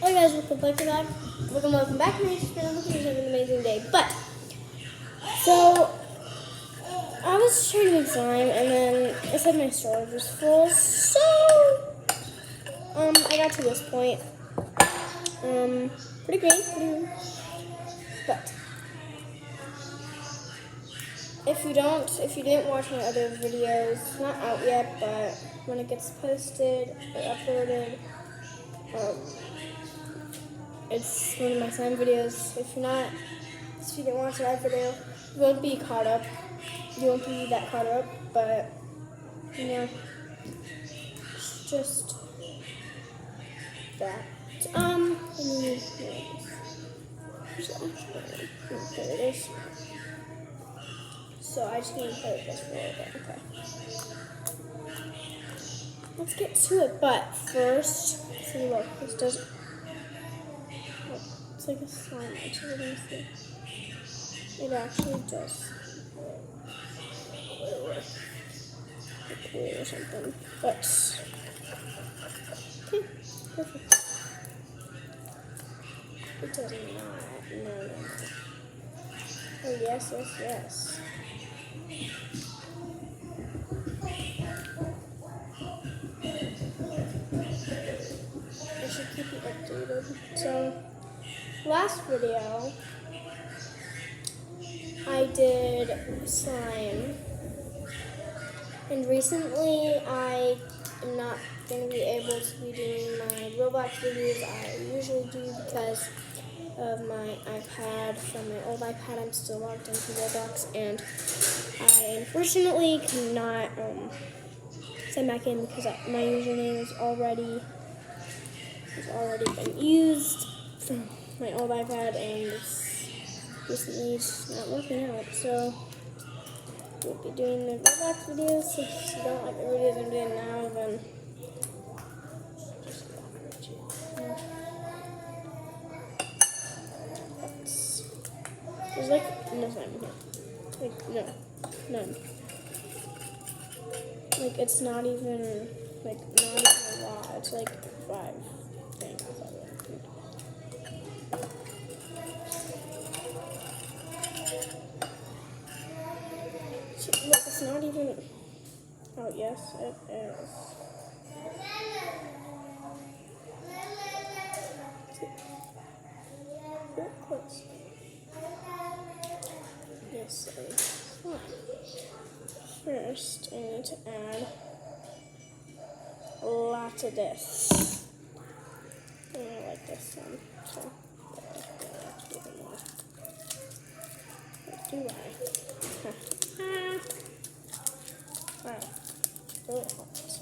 Hey guys, welcome back to me. It's been an amazing day. But so I was trying to make slime, and then it said my storage was full. So I got to this point. Pretty great. But if you didn't watch my other videos, it's not out yet. But when it gets posted or uploaded, it's one of my slime videos. If you didn't watch that video, you won't be caught up. You won't be that caught up, but it's just that. There it is. So I just need to play with this for a little bit. Okay. Let's get to it, but first, see what this does. It's like a slime. Actually, let me see. It actually does. Or something, but okay, perfect. It does not. No. Oh yes. I should keep you updated. So, last video, I did slime. And recently, I am not going to be able to be doing my Roblox videos I usually do because of my iPad. From my old iPad, I'm still logged into Roblox, and I unfortunately cannot sign back in because my username has already been used from my old iPad, and it's recently just not working out. So we'll be doing the Roblox videos. If you don't like the videos I'm doing now, then just there's like no slime in here. Like no, none. Like it's not even a lot. It's like 5 things. Look, it's not even. Oh yes, it is. Very close. Yes, first I need to add lots of this. And I like this one, so even more. What do I? Wow, really helps.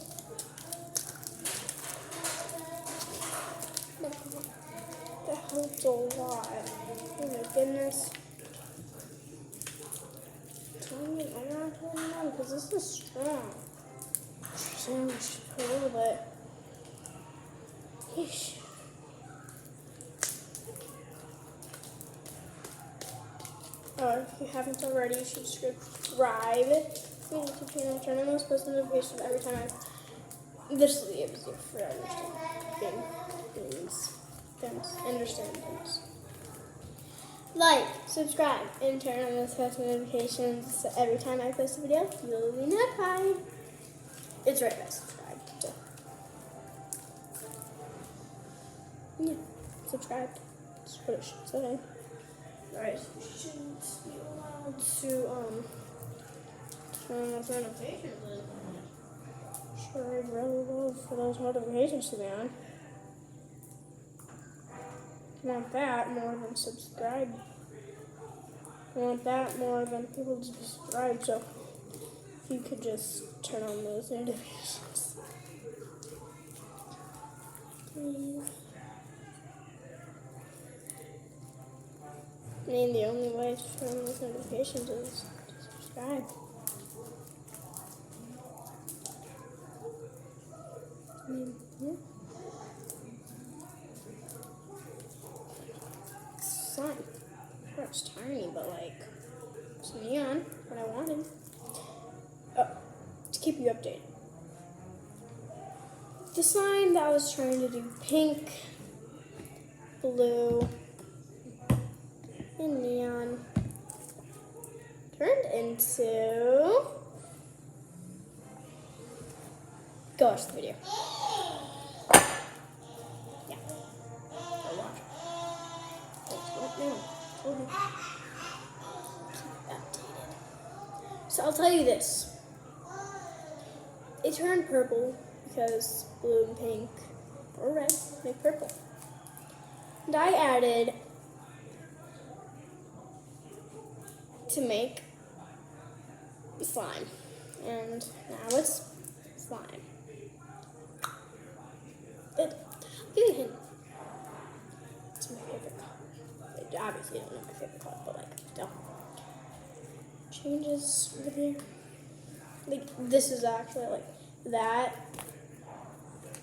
That helps a lot. Oh my goodness. I don't know because this is strong. So we should put a little bit. Yeesh. If you haven't already, you should subscribe to my YouTube channel. Turn on those post notifications every time this will be easier for understand things. Like, subscribe, and turn on those post notifications so every time I post a video, you'll be notified. It's right by subscribe. So. Yeah, subscribe. That's what it should say. Alright, so you shouldn't be allowed to turn on those notifications. Sure, I'd really love for those notifications to be on. I want that more than subscribe. I want that more than people to subscribe, so if you could just turn on those notifications. Please. I mean, the only way to turn on those notifications is to subscribe. Yeah. Slime. Sure, it's tiny, but like, it's neon, what I wanted. Oh, to keep you updated. The slime that I was trying to do pink blue, and neon turned into. Go watch the video. Yeah. Go watch. So I'll tell you this. It turned purple because blue and pink or red make purple. And I added to make slime. And now it's slime. I'll give you a hint. It's my favorite color. Obviously, I don't know my favorite color, but like, still. Changes over there. Like, this is actually like, that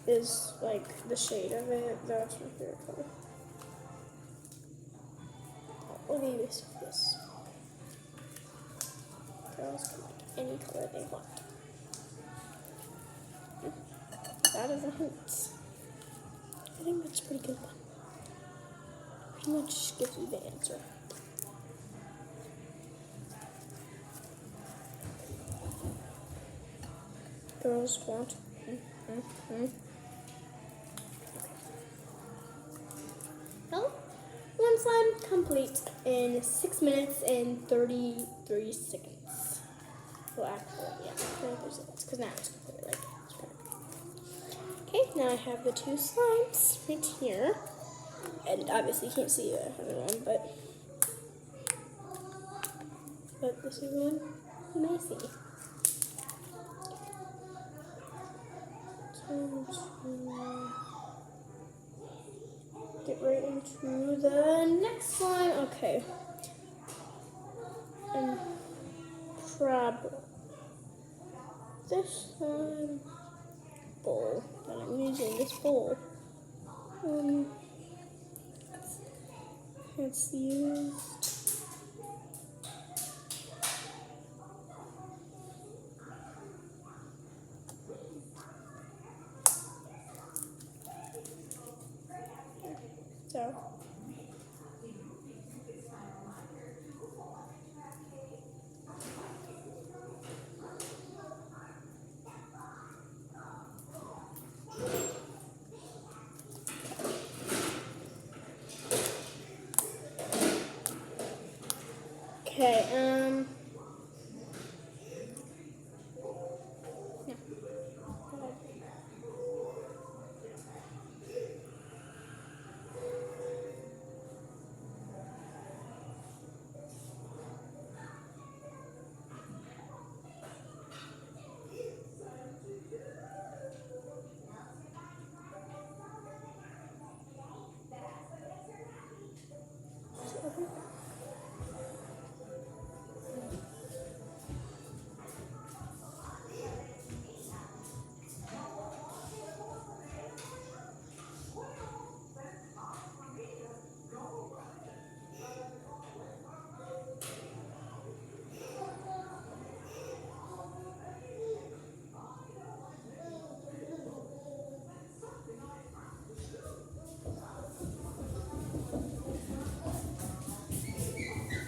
is like the shade of it. That's my favorite color. I'll leave this with this. Girls can like any color they want. That is a hint. I think that's a pretty good one. Pretty much gives you the answer. Girls want. Well, one slime complete in 6 minutes and 33 seconds. Well, actually, yeah, 33 seconds, because now it's completely like it's perfect. Okay, now I have the 2 slimes right here. And obviously you can't see the other one, but this is one you may see. Get right into the next slime. Okay. And crab. This bowl that I'm using, this bowl. It's used. So. Okay, yeah.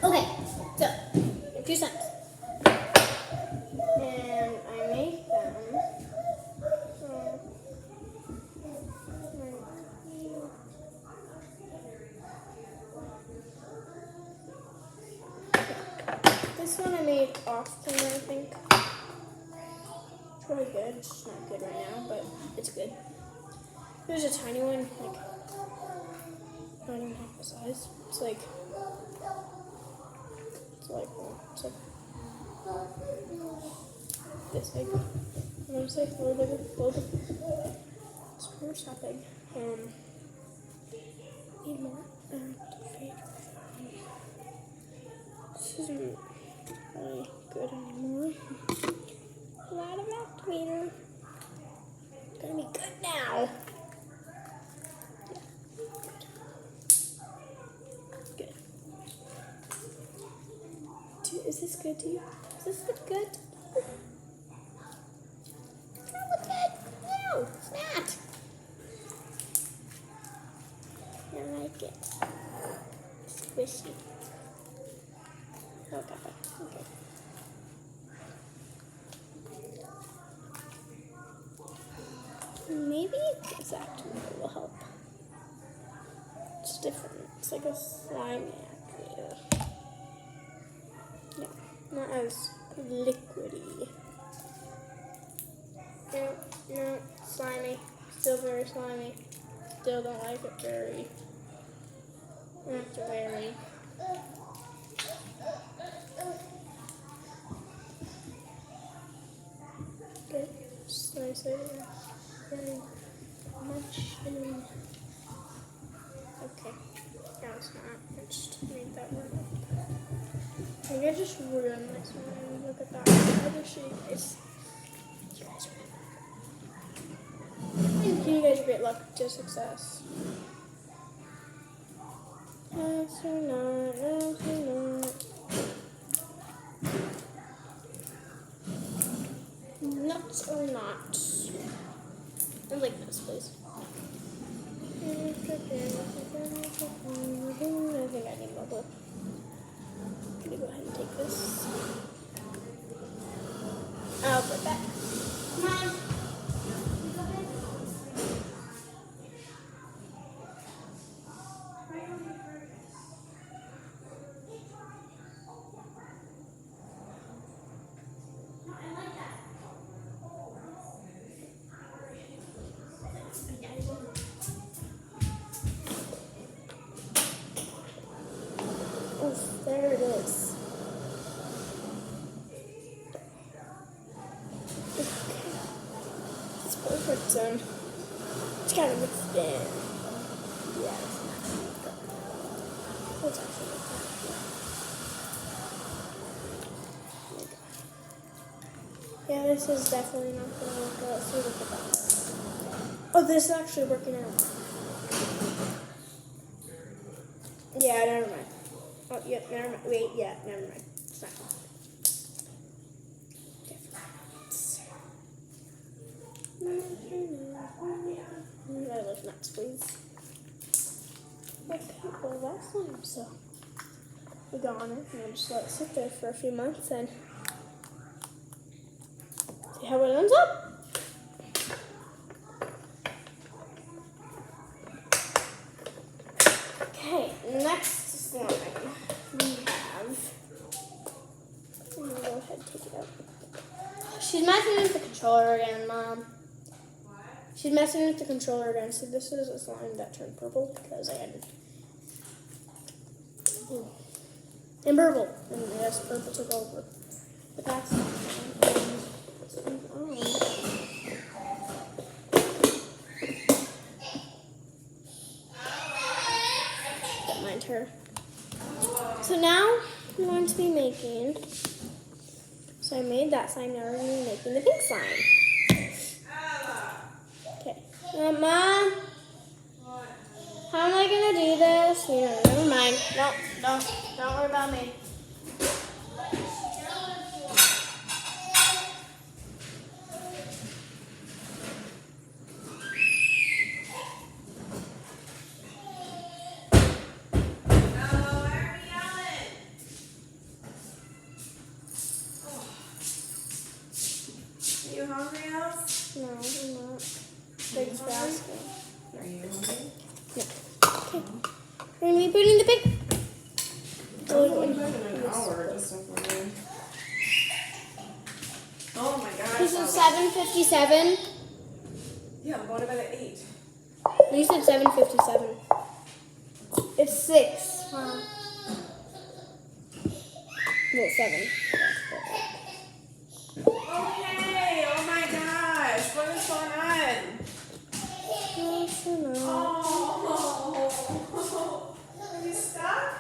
Okay, so 2 cents. And I make them. This one I made often, I think. It's really good. It's not good right now, but it's good. There's a tiny one, like not even half the size. It's like this big. I'm gonna say a little bigger, a little bit. It's not big. Need more activator. This isn't really good anymore. A lot of activator. It's gonna be good now. Good. Is this good to you? Does this look good? Does that look good? No, it's not. And I like it. Squishy. Oh, got that. Okay. Maybe exact will help. It's different. It's like a slime active. Yeah, not as liquidy. No, slimy. Still very slimy. Still don't like it very. Not very. Good. Just nice idea. Very much in. Okay. No, it's not. I just made that word up. I think I just ruined my slime. Look at that. I just show you guys. You guys are you guys are great luck to success. Yes or not, yes or not. Nuts or not. I like this, please. I think I need bubble. Let me go ahead and take this. I'll put that. Come on. Oof, there it is. It's perfect then. It's kind of mixed in. Yeah, it's actually yeah, this is definitely not going to work out. So look at that. Oh, this is actually working out. Yeah, never mind. Oh, yep, never mind. Wait, yeah, never mind. It's not. I love nuts, please. Okay, well, that's slime, so we got on it, and we'll just let it sit there for a few months and see how it ends up. Okay, next slime we have. I'm gonna go ahead and take it out. She's messing with the controller again, Mom. She's messing with the controller again. So this is a slime that turned purple because I added and purple, and yes, purple took over. But that's not don't mind her. So now I'm going to be making. So I made that slime. Now we're going to be making the pink slime. Okay. Mom, how am I going to do this? Yeah, never mind. Don't worry about me. Are you hungry, Alice? No, I'm not. Thanks for asking. Are you hungry? No. Okay. We're going to be putting the pink. Oh, it's been an hour just so far. Oh my gosh. This is 7:57. Yeah, I'm going to bed at 8. You said 7:57. It's 6. Wow. No, 7. Okay, oh my gosh, what is going on? Oh, are you stuck?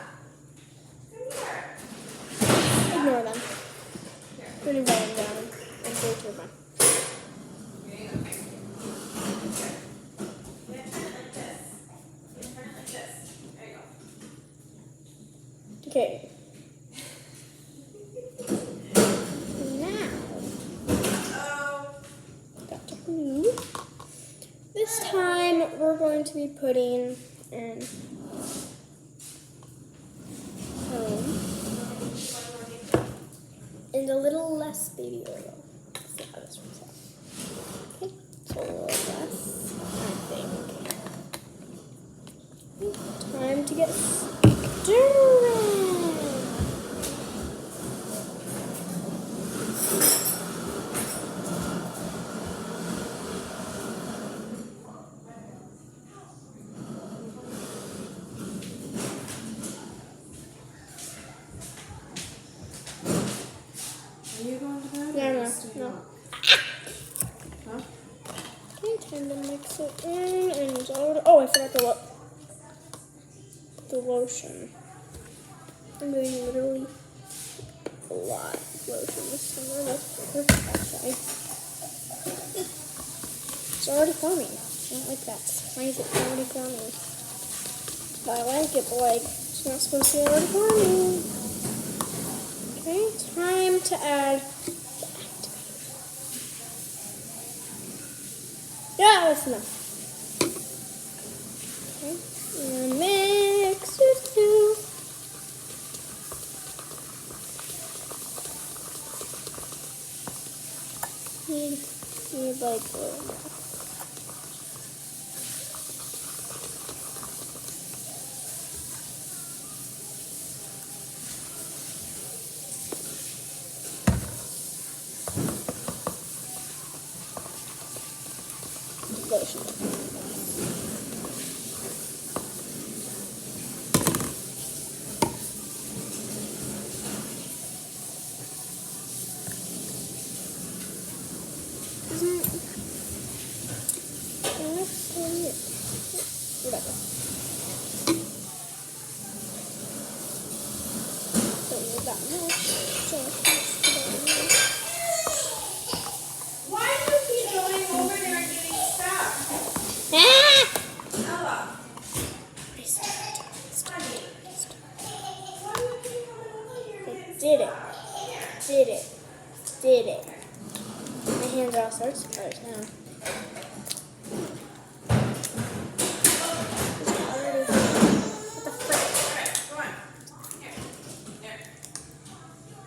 Come here. Ignore them. I'm going to write them down and say to them. Okay, okay. Yeah, turn it like this. Yeah, turn it like this. There you go. Okay. Now, Oh. got to glue. This time we're going to be putting and home. And a little less baby oil. Let's see how this works out. Okay, so a little less, I think. Time to get stirring. Are you going to bed? No, or no, staying no. up? Huh? Okay, time to mix it in and oh, I forgot the lotion. I'm doing literally a lot of lotion this summer. That's perfect, actually. It's already foaming. I don't like that. Why is it already foaming? I like it, but like, it's not supposed to be already foaming. Okay, time to add the activator. Yeah, that's enough. Okay, and mix it too. Need like a little more. Lotion. Whatever. Don't need that much. Why do you keep going over there and getting stuck? Ah! Ella, I stopped. honey. Why do you keep going over here and getting Did it. stuck? Did it. Did it. My hands are all sorts of colors now. What the frick? Alright, come on. Here. There.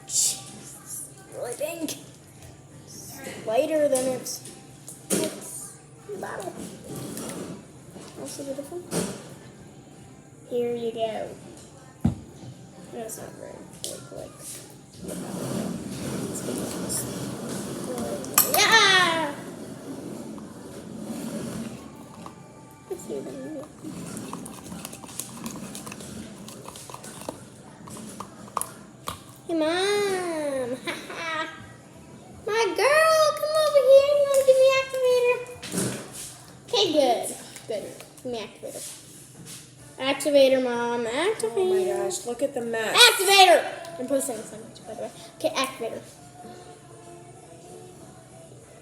Jeez, really pink. Turn it. Lighter than its bottle. Also beautiful. Here you go. That's not very like. Yeah. Let's see them. Hey, Mom. My girl, come over here. You want to give me activator? Okay, good. Good. Give me activator. Activator, Mom. Activator. Oh my gosh, look at the mess. Activator! I'm posting this sandwich, by the way. Okay, activator.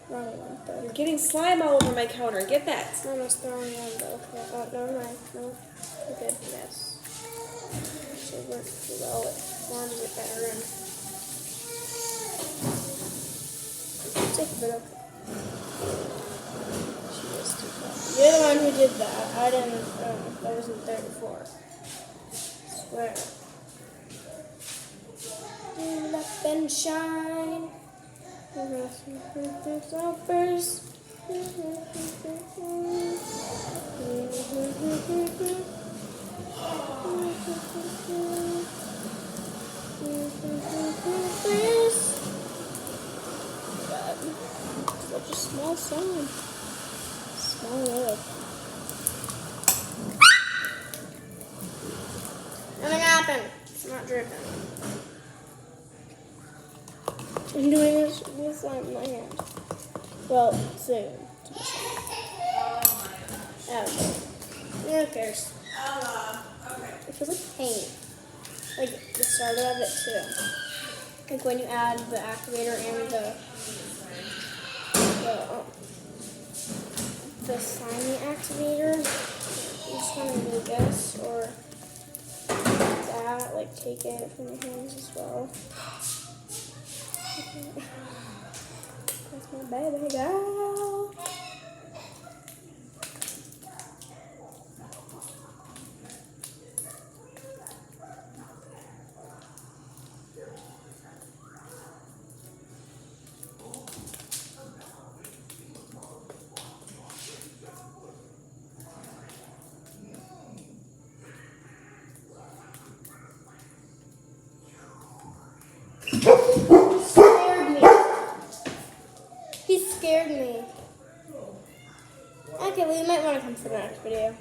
Wrong one, though. You're getting slime all over my counter. Get that. I'm almost throwing one, though. Oh, never mind. No. We're good. Yes. So it works well. It forms it better and take a bit of. She was too far. You're the one who did that. I didn't. I wasn't there before. I swear. Stand up and shine. First. Such a small sound. Small world. Nothing happened. It's not dripping. I'm doing this with slime in my hand. Well, soon. Oh, who cares? Ella. Okay. It feels like paint. Like the starter of it too. Like when you add the activator and the slimy activator. You just want to do this or that. Like take it from your hands as well. That's my baby girl. scared me. Okay, well, you might want to come for the next video.